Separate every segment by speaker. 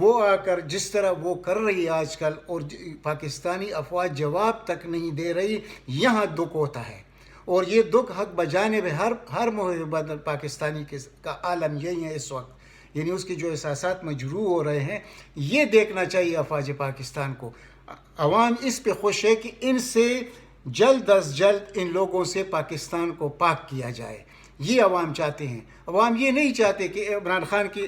Speaker 1: وہ آ کر جس طرح وہ کر رہی ہے آج کل، اور پاکستانی افواج جواب تک نہیں دے رہی، یہاں دکھ ہوتا ہے۔ اور یہ دکھ حق بجانب ہر محب پاکستانی کا عالم یہی ہے اس وقت، یعنی اس کی جو احساسات مجروح ہو رہے ہیں، یہ دیکھنا چاہیے افواج پاکستان کو۔ عوام اس پہ خوش ہے کہ ان سے جلد از جلد ان لوگوں سے پاکستان کو پاک کیا جائے، یہ عوام چاہتے ہیں۔ عوام یہ نہیں چاہتے کہ عمران خان کی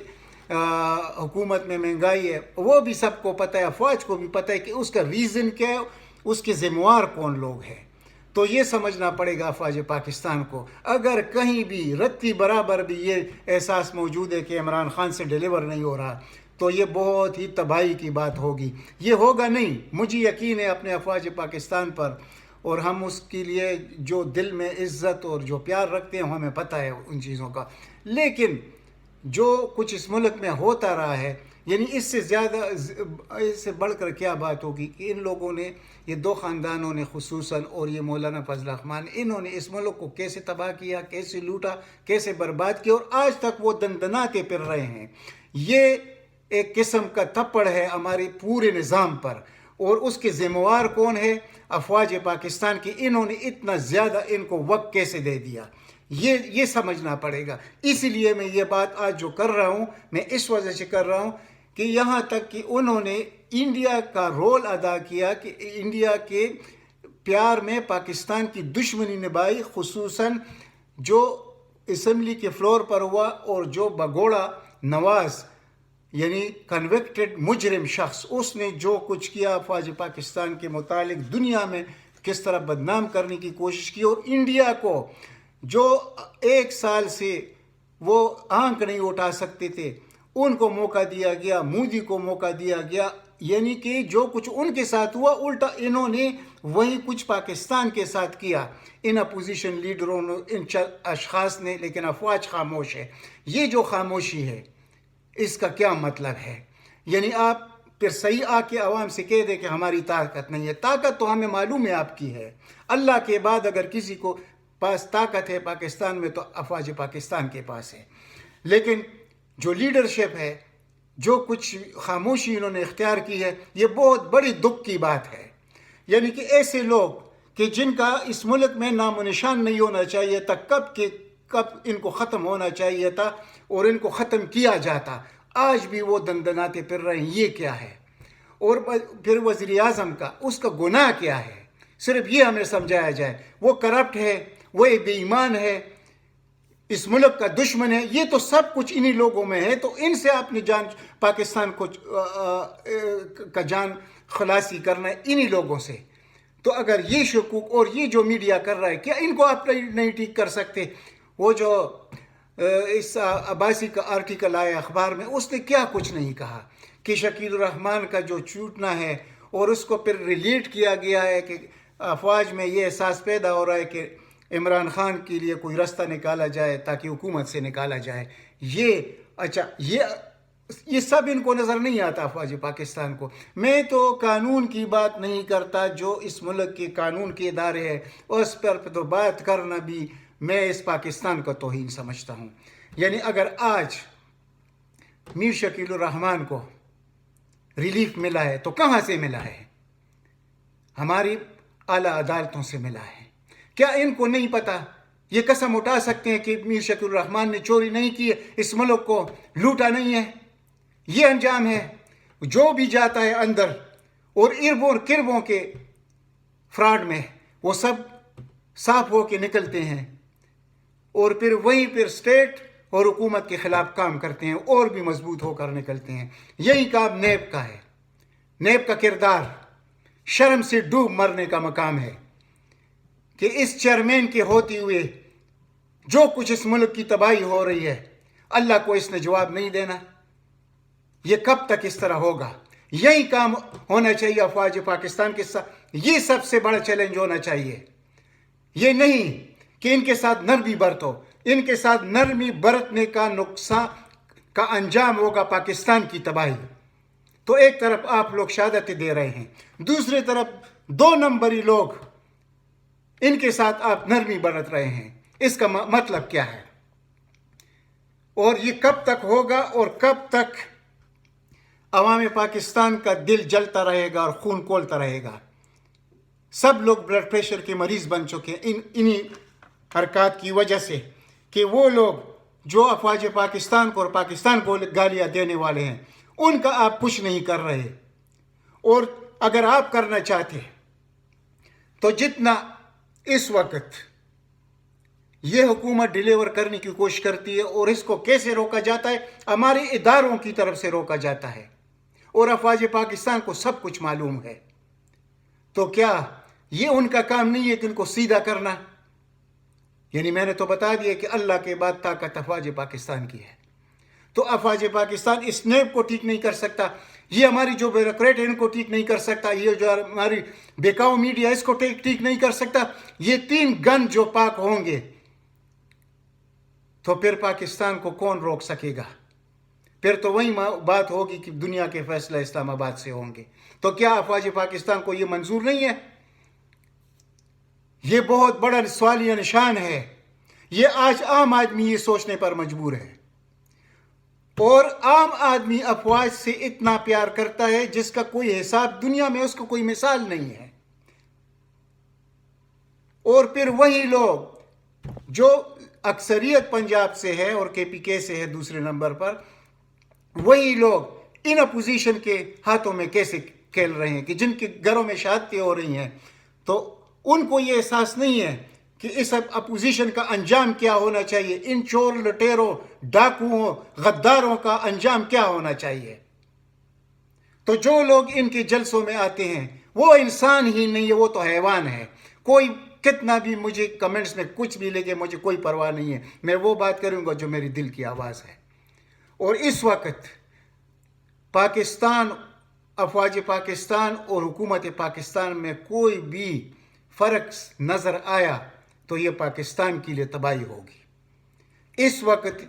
Speaker 1: حکومت میں مہنگائی ہے، وہ بھی سب کو پتہ ہے، افواج کو بھی پتہ ہے کہ اس کا ریزن کیا ہے، اس کے ذمہ وار کون لوگ ہیں۔ تو یہ سمجھنا پڑے گا افواج پاکستان کو، اگر کہیں بھی رتی برابر بھی یہ احساس موجود ہے کہ عمران خان سے ڈیلیور نہیں ہو رہا، تو یہ بہت ہی تباہی کی بات ہوگی۔ یہ ہوگا نہیں، مجھے یقین ہے اپنے افواج پاکستان پر، اور ہم اس کے لیے جو دل میں عزت اور جو پیار رکھتے ہیں ہمیں پتہ ہے ان چیزوں کا۔ لیکن جو کچھ اس ملک میں ہوتا رہا ہے، یعنی اس سے زیادہ، اس سے بڑھ کر کیا بات ہوگی کہ ان لوگوں نے، یہ دو خاندانوں نے خصوصاً، اور یہ مولانا فضل الرحمان، انہوں نے اس ملک کو کیسے تباہ کیا، کیسے لوٹا، کیسے برباد کیا، اور آج تک وہ دندناتے پھر رہے ہیں۔ یہ ایک قسم کا تھپڑ ہے ہمارے پورے نظام پر، اور اس کے ذمہ وار کون ہے؟ افواج پاکستان کی۔ انہوں نے اتنا زیادہ ان کو وقت کیسے دے دیا، یہ سمجھنا پڑے گا۔ اسی لیے میں یہ بات آج جو کر رہا ہوں، میں اس وجہ سے کر رہا ہوں کہ یہاں تک کہ انہوں نے انڈیا کا رول ادا کیا، کہ انڈیا کے پیار میں پاکستان کی دشمنی نبھائی، خصوصاً جو اسمبلی کے فلور پر ہوا، اور جو بگوڑا نواز، یعنی کنوکٹڈ مجرم شخص، اس نے جو کچھ کیا افواج پاکستان کے متعلق دنیا میں کس طرح بدنام کرنے کی کوشش کی، اور انڈیا کو جو 1 سال سے وہ آنکھ نہیں اٹھا سکتے تھے، ان کو موقع دیا گیا، مودی کو موقع دیا گیا، یعنی کہ جو کچھ ان کے ساتھ ہوا، الٹا انہوں نے وہی کچھ پاکستان کے ساتھ کیا، ان اپوزیشن لیڈروں نے، ان اشخاص نے۔ لیکن افواج خاموش ہے۔ یہ جو خاموشی ہے، اس کا کیا مطلب ہے؟ یعنی آپ پھر صحیح آ کے عوام سے کہہ دیں کہ ہماری طاقت نہیں ہے۔ طاقت تو ہمیں معلوم ہے آپ کی ہے۔ اللہ کے بعد اگر کسی کو پاس طاقت ہے پاکستان میں تو افواج پاکستان کے پاس ہے۔ لیکن جو لیڈرشپ ہے، جو کچھ خاموشی انہوں نے اختیار کی ہے، یہ بہت بڑی دکھ کی بات ہے۔ یعنی کہ ایسے لوگ کہ جن کا اس ملک میں نام و نشان نہیں ہونا چاہیے تھا، کب ان کو ختم ہونا چاہیے تھا اور ان کو ختم کیا جاتا، آج بھی وہ دندناتے پھر رہے ہیں۔ یہ کیا ہے؟ اور پھر وزیر اعظم کا، اس کا گناہ کیا ہے؟ صرف یہ ہمیں سمجھایا جائے۔ وہ کرپٹ ہے، وہ بے ایمان ہے، اس ملک کا دشمن ہے، یہ تو سب کچھ انہی لوگوں میں ہے۔ تو ان سے اپنی جان، پاکستان کو کا جان خلاصی کرنا ہے انہی لوگوں سے۔ تو اگر یہ شکوک اور یہ جو میڈیا کر رہا ہے، کیا ان کو آپ نہیں ٹھیک کر سکتے؟ وہ جو اس عباسی کا آرٹیکل آیا اخبار میں، اس نے کیا کچھ نہیں کہا کہ شکیل الرحمان کا جو چوٹنا ہے، اور اس کو پھر ریلیٹ کیا گیا ہے کہ افواج میں یہ احساس پیدا ہو رہا ہے کہ عمران خان کے لیے کوئی راستہ نکالا جائے تاکہ حکومت سے نکالا جائے۔ یہ سب ان کو نظر نہیں آتا افواج پاکستان کو۔ میں تو قانون کی بات نہیں کرتا، جو اس ملک کے قانون کے ادارے ہیں اس پر تو بات کرنا بھی میں اس پاکستان کا توہین سمجھتا ہوں۔ یعنی اگر آج میر شکیل الرحمان کو ریلیف ملا ہے تو کہاں سے ملا ہے؟ ہماری اعلیٰ عدالتوں سے ملا ہے۔ کیا ان کو نہیں پتا؟ یہ قسم اٹھا سکتے ہیں کہ میر شکیل الرحمان نے چوری نہیں کی ہے، اس ملک کو لوٹا نہیں ہے؟ یہ انجام ہے۔ جو بھی جاتا ہے اندر اور اربوں اور کربوں کے فراڈ میں، وہ سب صاف ہو کے نکلتے ہیں، اور پھر وہیں پھر اسٹیٹ اور حکومت کے خلاف کام کرتے ہیں، اور بھی مضبوط ہو کر نکلتے ہیں۔ یہی کام نیب کا ہے۔ نیب کا کردار شرم سے ڈوب مرنے کا مقام ہے کہ اس چیئرمین کے ہوتے ہوئے جو کچھ اس ملک کی تباہی ہو رہی ہے، اللہ کو اس نے جواب نہیں دینا۔ یہ کب تک اس طرح ہوگا؟ یہی کام ہونا چاہیے افواج پاکستان کے ساتھ۔ یہ سب سے بڑا چیلنج ہونا چاہیے۔ یہ نہیں کہ ان کے ساتھ نرمی برتو۔ ان کے ساتھ نرمی برتنے کا نقصان کا انجام ہوگا پاکستان کی تباہی۔ تو ایک طرف آپ لوگ شہادتیں دے رہے ہیں، دوسری طرف 2 نمبری لوگ، ان کے ساتھ آپ نرمی برت رہے ہیں۔ اس کا مطلب کیا ہے؟ اور یہ کب تک ہوگا اور کب تک عوام پاکستان کا دل جلتا رہے گا اور خون کھولتا رہے گا. سب لوگ بلڈ پریشر کے مریض بن چکے ہیں انہی حرکات کی وجہ سے کہ وہ لوگ جو افواج پاکستان کو اور پاکستان کو گالیاں دینے والے ہیں ان کا آپ کچھ نہیں کر رہے. اور اگر آپ کرنا چاہتے تو جتنا اس وقت یہ حکومت ڈیلیور کرنے کی کوشش کرتی ہے اور اس کو کیسے روکا جاتا ہے, ہمارے اداروں کی طرف سے روکا جاتا ہے اور افواج پاکستان کو سب کچھ معلوم ہے. تو کیا یہ ان کا کام نہیں ہے کہ ان کو سیدھا کرنا؟ یعنی میں نے تو بتا دیا کہ اللہ کے بعد طاقت افواج پاکستان کی ہے. تو افواج پاکستان اس نیب کو ٹھیک نہیں کر سکتا, یہ ہماری جو بیوروکریٹ ہے ان کو ٹھیک نہیں کر سکتا, یہ جو ہماری بیکاؤ میڈیا اس کو ٹھیک نہیں کر سکتا. یہ تین گن جو پاک ہوں گے تو پھر پاکستان کو کون روک سکے گا؟ پھر تو وہی بات ہوگی کہ دنیا کے فیصلہ اسلام آباد سے ہوں گے. تو کیا افواج پاکستان کو یہ منظور نہیں ہے؟ یہ بہت بڑا سوالیہ نشان ہے. یہ آج عام آدمی یہ سوچنے پر مجبور ہے. اور عام آدمی افواج سے اتنا پیار کرتا ہے جس کا کوئی حساب دنیا میں اس کو کوئی مثال نہیں ہے. اور پھر وہی لوگ جو اکثریت پنجاب سے ہے اور کے پی کے سے ہے دوسرے نمبر پر, وہی لوگ ان اپوزیشن کے ہاتھوں میں کیسے کھیل رہے ہیں کہ جن کے گھروں میں شہادتیں ہو رہی ہیں تو ان کو یہ احساس نہیں ہے کہ اس اپوزیشن کا انجام کیا ہونا چاہیے, ان چور لٹیروں ڈاکوؤں غداروں کا انجام کیا ہونا چاہیے. تو جو لوگ ان کے جلسوں میں آتے ہیں وہ انسان ہی نہیں ہے, وہ تو حیوان ہے. کوئی کتنا بھی مجھے کمنٹس میں کچھ بھی لگے, مجھے کوئی پرواہ نہیں ہے, میں وہ بات کروں گا جو میری دل کی آواز ہے. اور اس وقت پاکستان, افواج پاکستان اور حکومت پاکستان میں کوئی بھی فرق نظر آیا تو یہ پاکستان کے لیے تباہی ہوگی. اس وقت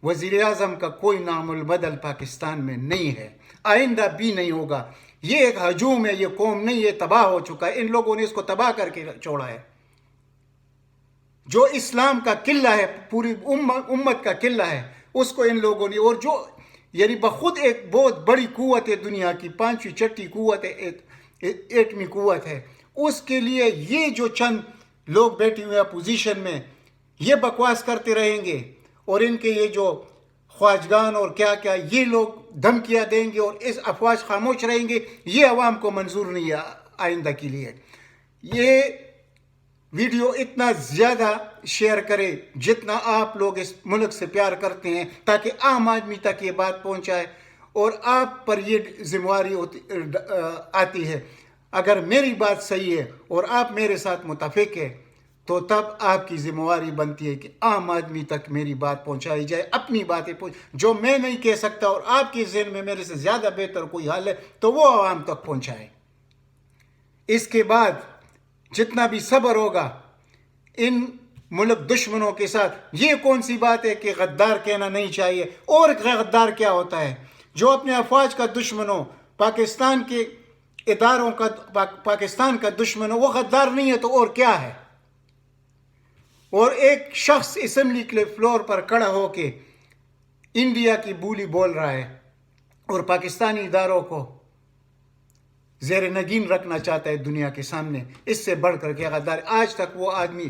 Speaker 1: وزیر اعظم کا کوئی نام البدل پاکستان میں نہیں ہے, آئندہ بھی نہیں ہوگا. یہ ایک ہجوم ہے, یہ قوم نہیں, یہ تباہ ہو چکا ہے. ان لوگوں نے اس کو تباہ کر کے چھوڑا ہے. جو اسلام کا قلعہ ہے, پوری امت کا قلعہ ہے, اس کو ان لوگوں نے, اور جو یعنی بخود ایک بہت بڑی قوت ہے دنیا کی, پانچویں چھٹی قوت ہے, ایٹمی قوت ہے, اس کے لیے یہ جو چند لوگ بیٹھے ہوئے اپوزیشن میں یہ بکواس کرتے رہیں گے اور ان کے یہ جو خواجگان اور کیا کیا یہ لوگ دھمکیاں دیں گے اور اس افواج خاموش رہیں گے, یہ عوام کو منظور نہیں ہے آئندہ کے لیے. یہ ویڈیو اتنا زیادہ شیئر کرے جتنا آپ لوگ اس ملک سے پیار کرتے ہیں تاکہ عام آدمی تک یہ بات پہنچائے, اور آپ پر یہ ذمہ داری آتی ہے. اگر میری بات صحیح ہے اور آپ میرے ساتھ متفق ہے تو تب آپ کی ذمہ داری بنتی ہے کہ عام آدمی تک میری بات پہنچائی جائے, اپنی باتیں جو میں نہیں کہہ سکتا اور آپ کے ذہن میں میرے سے زیادہ بہتر کوئی حل ہے تو وہ عوام تک پہنچائے. اس کے بعد جتنا بھی صبر ہوگا ان ملک دشمنوں کے ساتھ, یہ کون سی بات ہے کہ غدار کہنا نہیں چاہیے, اور غدار کیا ہوتا ہے؟ جو اپنے افواج کا دشمن ہو, پاکستان کے اداروں کا, پاکستان کا دشمن ہو, وہ غدار نہیں ہے تو اور کیا ہے؟ اور ایک شخص اسمبلی کے فلور پر کھڑا ہو کے انڈیا کی بولی بول رہا ہے اور پاکستانی اداروں کو زیر نگین رکھنا چاہتا ہے دنیا کے سامنے, اس سے بڑھ کر کے غدار. آج تک وہ آدمی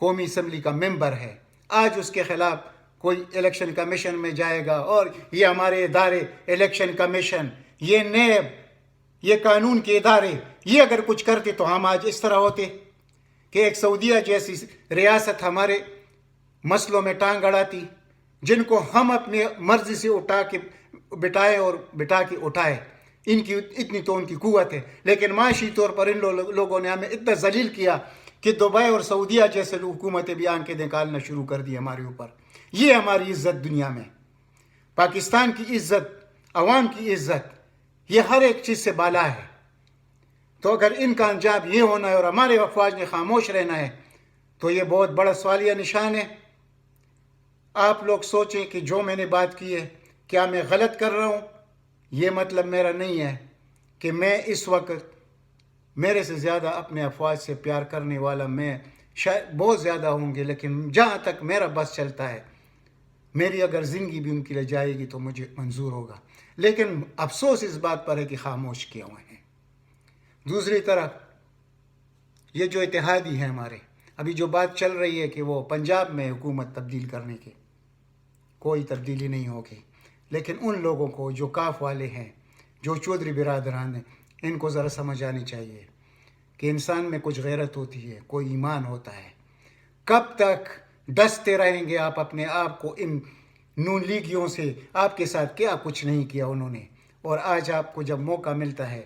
Speaker 1: قومی اسمبلی کا ممبر ہے, آج اس کے خلاف کوئی الیکشن کمیشن میں جائے گا اور یہ ہمارے ادارے الیکشن کمیشن, یہ نیب, یہ قانون کے ادارے, یہ اگر کچھ کرتے تو ہم آج اس طرح ہوتے کہ ایک سعودیہ جیسی ریاست ہمارے مسئلوں میں ٹانگ اڑاتی, جن کو ہم اپنے مرضی سے اٹھا کے بٹائے اور بٹا کے اٹھائے. ان کی اتنی تو ان کی قوت ہے, لیکن معاشی طور پر ان لوگوں نے ہمیں اتنا ذلیل کیا کہ دبئی اور سعودیہ جیسے حکومتیں بھی آنکھیں نکالنا شروع کر دی ہمارے اوپر. یہ ہماری عزت دنیا میں, پاکستان کی عزت, عوام کی عزت, یہ ہر ایک چیز سے بالا ہے. تو اگر ان کا انجام یہ ہونا ہے اور ہمارے افواج نے خاموش رہنا ہے تو یہ بہت بڑا سوالیہ نشان ہے. آپ لوگ سوچیں کہ جو میں نے بات کی ہے کیا میں غلط کر رہا ہوں؟ یہ مطلب میرا نہیں ہے کہ میں اس وقت, میرے سے زیادہ اپنے افواج سے پیار کرنے والا میں شاید بہت زیادہ ہوں گے, لیکن جہاں تک میرا بس چلتا ہے میری اگر زندگی بھی ان کے لیے جائے گی تو مجھے منظور ہوگا، لیکن افسوس اس بات پر ہے کہ خاموش کیے ہوئے ہیں۔ دوسری طرف یہ جو اتحادی ہیں ہمارے، ابھی جو بات چل رہی ہے کہ وہ پنجاب میں حکومت تبدیل کرنے کی، کوئی تبدیلی نہیں ہوگی، لیکن ان لوگوں کو جو کاف والے ہیں، جو چودھری برادران ہیں، ان کو ذرا سمجھ آنی چاہیے کہ انسان میں کچھ غیرت ہوتی ہے، کوئی ایمان ہوتا ہے۔ کب تک ڈستے رہیں گے آپ اپنے آپ کو ان نون لیگیوں سے؟ آپ کے ساتھ کیا کچھ نہیں کیا انہوں نے، اور آج آپ کو جب موقع ملتا ہے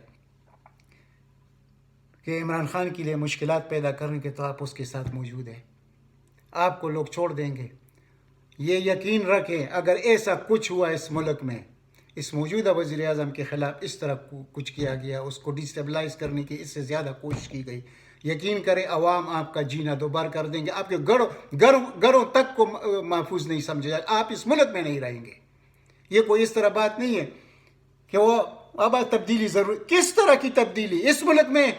Speaker 1: کہ عمران خان کے لیے مشکلات پیدا کرنے کے، تو آپ اس کے ساتھ موجود ہیں۔ آپ کو لوگ چھوڑ دیں گے؟ یہ یقین رکھیں، اگر ایسا کچھ ہوا اس ملک میں، اس موجودہ وزیر اعظم کے خلاف اس طرح کچھ کیا گیا، اس کو ڈسٹیبلائز کرنے کی اس سے زیادہ کوشش کی گئی، یقین کریں عوام آپ کا جینا دوبار کر دیں گے، آپ کے گھروں تک کو محفوظ نہیں سمجھے گا، آپ اس ملک میں نہیں رہیں گے۔ یہ کوئی اس طرح بات نہیں ہے کہ وہ اب تبدیلی ضرور، کس طرح کی تبدیلی اس ملک میں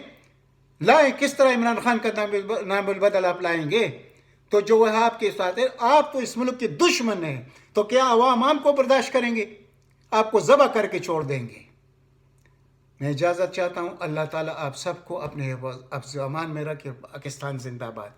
Speaker 1: لائیں؟ کس طرح عمران خان کا نام البدل آپ لائیں گے؟ تو جو وہ آپ کے ساتھ ہے، آپ تو اس ملک کے دشمن ہیں، تو کیا عوام آپ کو برداشت کریں گے؟ آپ کو ذبح کر کے چھوڑ دیں گے۔ میں اجازت چاہتا ہوں، اللہ تعالیٰ آپ سب کو اپنے حفظ امان میں رکھے۔ پاکستان زندہ باد۔